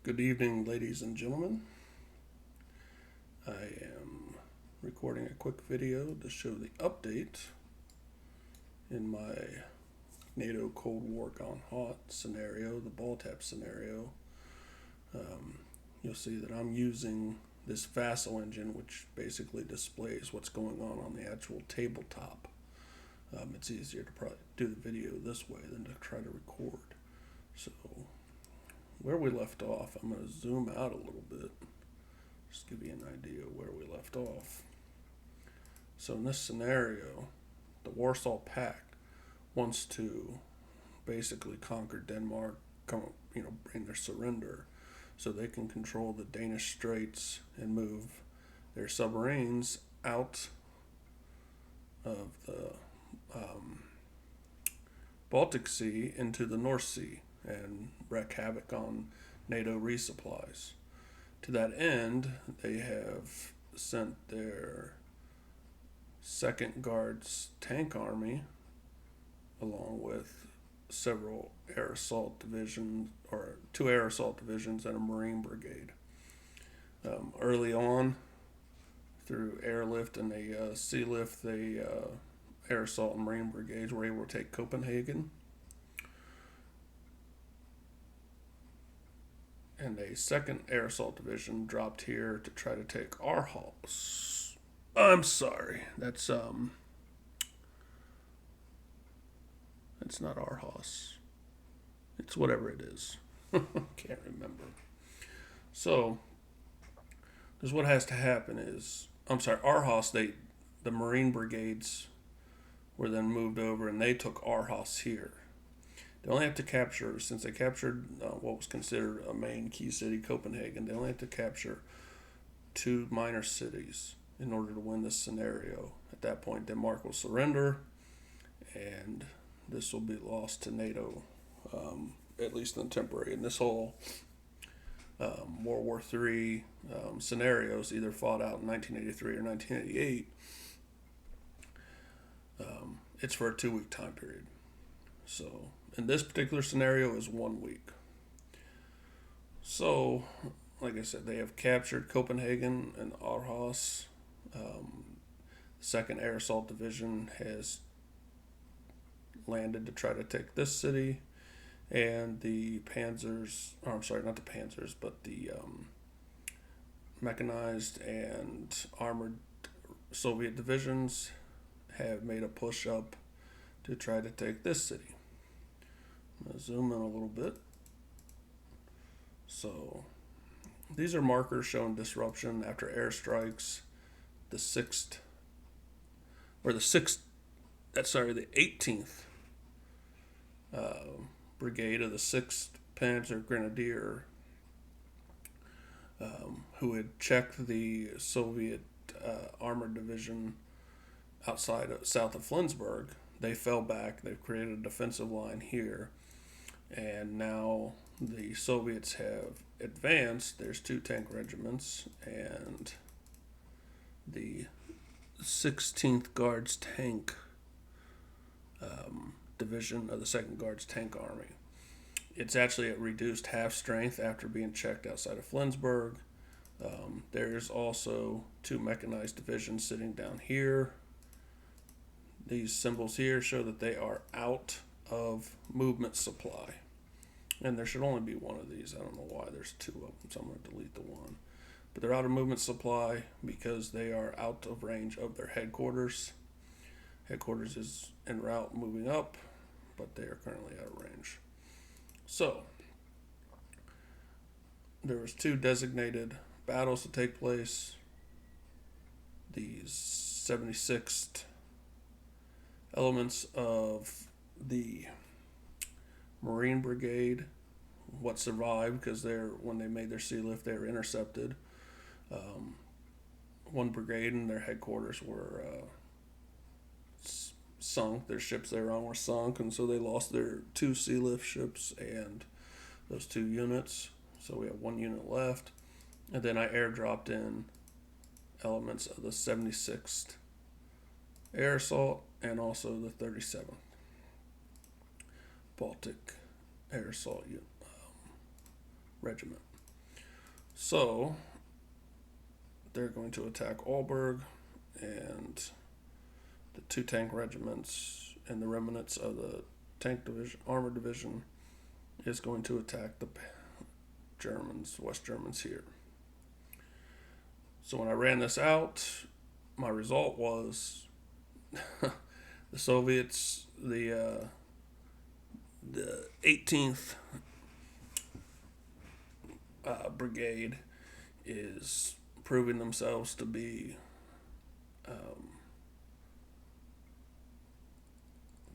Good evening, ladies and gentlemen. I am recording a quick video to show the update in my Nato Cold War Gone Hot scenario, the Baltap scenario. You'll see that I'm using this Vassal engine, which basically displays what's going on the actual tabletop. It's easier to probably do the video this way than to try to record. So where we left off, I'm going to zoom out a little bit, just give you an idea of where we left off. So in this scenario, the Warsaw Pact wants to basically conquer Denmark, bring their surrender, so they can control the Danish Straits and move their submarines out of the Baltic Sea into the North Sea and wreak havoc on NATO resupplies. To that end, they have sent their 2nd Guards Tank Army along with several air assault divisions, or 2 air assault divisions and a Marine brigade. Early on, through airlift and a sea lift, the air assault and Marine brigades were able to take Copenhagen. And a 2nd Air Assault Division dropped here to try to take Aarhus. I'm sorry, that's not Aarhus. It's whatever it is. Can't remember. So, because what has to happen is, Aarhus, the Marine brigades were then moved over and they took Aarhus here. They only have to capture, since they captured what was considered a main key city, Copenhagen, they only have to capture 2 minor cities in order to win this scenario. At that point, Denmark will surrender, and this will be lost to NATO, at least in temporary. And this whole World War III scenarios, either fought out in 1983 or 1988, it's for a 2-week time period. So in this particular scenario is 1 week. So, like I said, they have captured Copenhagen and Aarhus. The 2nd Air Assault Division has landed to try to take this city, and the Panzers, not the Panzers, but the mechanized and armored Soviet divisions have made a push up to try to take this city. I'm going to zoom in a little bit. So these are markers showing disruption after airstrikes. The 18th Brigade of the 6th Panzer Grenadier, who had checked the Soviet armored division south of Flensburg. They fell back. They've created a defensive line here. And now the Soviets have advanced. There's 2 tank regiments and the 16th Guards Tank Division of the 2nd Guards Tank Army. It's actually at reduced half strength after being checked outside of Flensburg. There's also 2 mechanized divisions sitting down here. These symbols here show that they are out of movement supply. And there should only be 1 of these. I don't know why there's 2 of them, so I'm going to delete the 1. But they're out of movement supply because they are out of range of their headquarters. Headquarters is en route moving up, but they are currently out of range. So, there was 2 designated battles to take place. The 76th elements of the Marine Brigade, what survived, because when they made their sea lift, they were intercepted. 1 brigade and their headquarters were sunk. Their ships they were on were sunk, and so they lost their 2 sea lift ships and those 2 units. So we have 1 unit left. And then I airdropped in elements of the 76th Air Assault and also the 37th Baltic Air Assault Regiment. So they're going to attack Alberg, and the two tank regiments and the remnants of the tank division, armor division, is going to attack the Germans, West Germans here. So when I ran this out, my result was the Soviets, the 18th brigade is proving themselves to be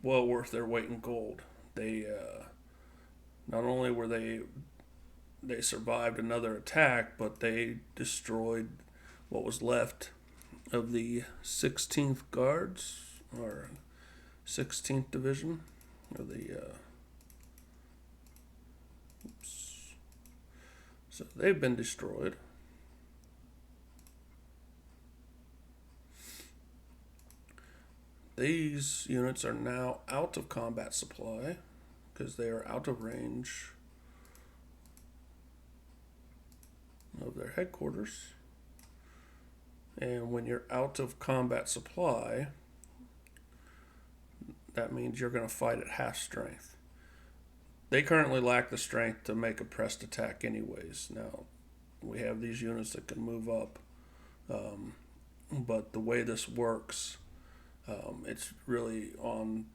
well worth their weight in gold. They not only were they survived another attack, but they destroyed what was left of the 16th Guards or 16th Division of the. So they've been destroyed. These units are now out of combat supply because they are out of range of their headquarters. And when you're out of combat supply, that means you're going to fight at half strength. They currently lack the strength to make a pressed attack anyways. Now, we have these units that can move up, but the way this works, it's really on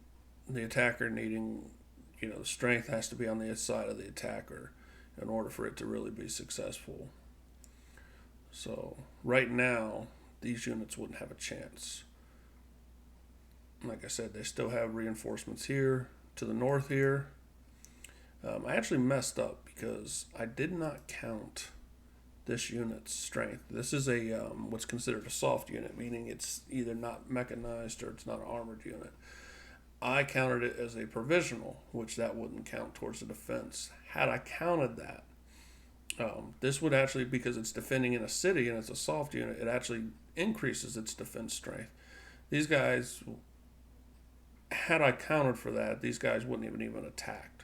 the attacker needing, the strength has to be on the side of the attacker in order for it to really be successful. So right now, these units wouldn't have a chance. Like I said, they still have reinforcements here to the north here. I actually messed up because I did not count this unit's strength. This is a what's considered a soft unit, meaning it's either not mechanized or it's not an armored unit. I counted it as a provisional, which that wouldn't count towards the defense. Had I counted that, this would actually, because it's defending in a city and it's a soft unit, it actually increases its defense strength. These guys, had I counted for that, these guys wouldn't even attacked.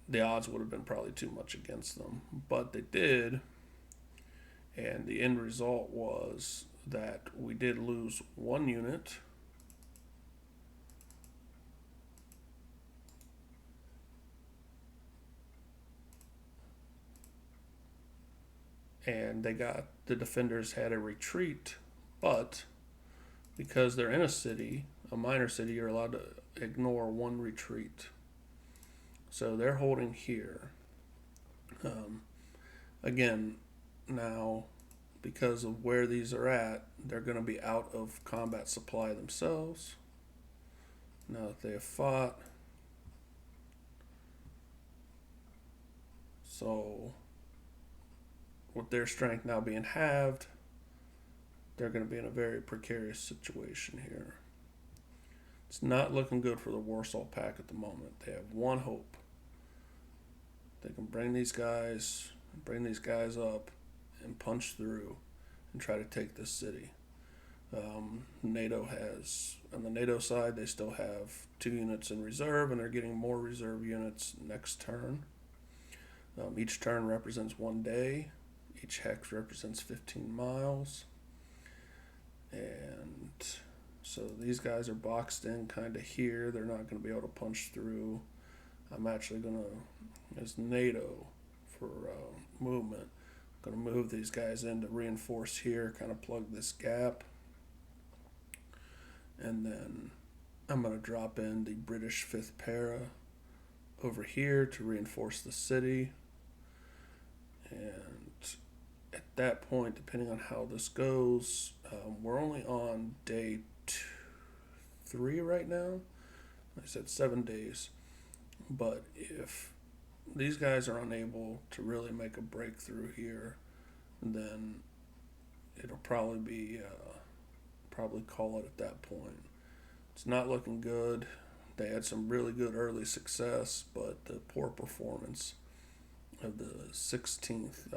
The odds would have been probably too much against them, but they did, and the end result was that we did lose one unit. And the defenders had a retreat, but because they're in a city, a minor city, you're allowed to ignore one retreat. So they're holding here. Again, now, because of where these are at, they're going to be out of combat supply themselves. Now that they have fought. So, with their strength now being halved, they're going to be in a very precarious situation here. It's not looking good for the Warsaw Pact at the moment. They have one hope. They can bring these guys up and punch through and try to take this city. NATO has, on the NATO side, they still have 2 units in reserve, and they're getting more reserve units next turn. Each turn represents 1 day. Each hex represents 15 miles. And so these guys are boxed in kind of here. They're not going to be able to punch through. I'm actually going to, as NATO for movement, going to move these guys in to reinforce here, kind of plug this gap. And then I'm going to drop in the British 5th Para over here to reinforce the city. And at that point, depending on how this goes, we're only on day 3 right now. Like I said, 7 days. But if these guys are unable to really make a breakthrough here, then it'll probably be probably call it at that point. It's not looking good. They had some really good early success, but the poor performance of the 16th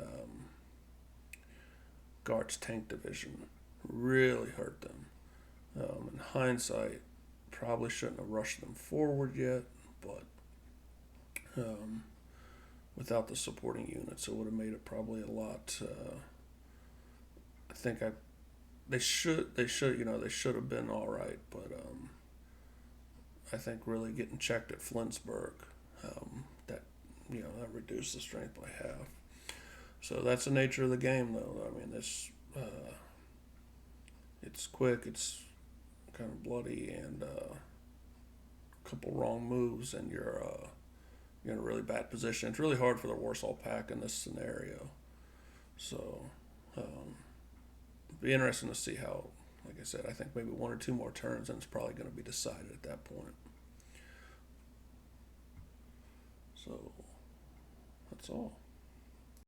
Guards Tank Division really hurt them. In hindsight, probably shouldn't have rushed them forward yet, but without the supporting units. It would have made it probably a lot. I think they should have been all right, but I think really getting checked at Flensburg, that that reduced the strength by half. So that's the nature of the game, though. I mean, it's quick, it's kind of bloody, and a couple wrong moves, and you're in a really bad position. It's really hard for the Warsaw Pack in this scenario. So, it'd be interesting to see how. Like I said, I think maybe one or two more turns, and it's probably going to be decided at that point. So, that's all.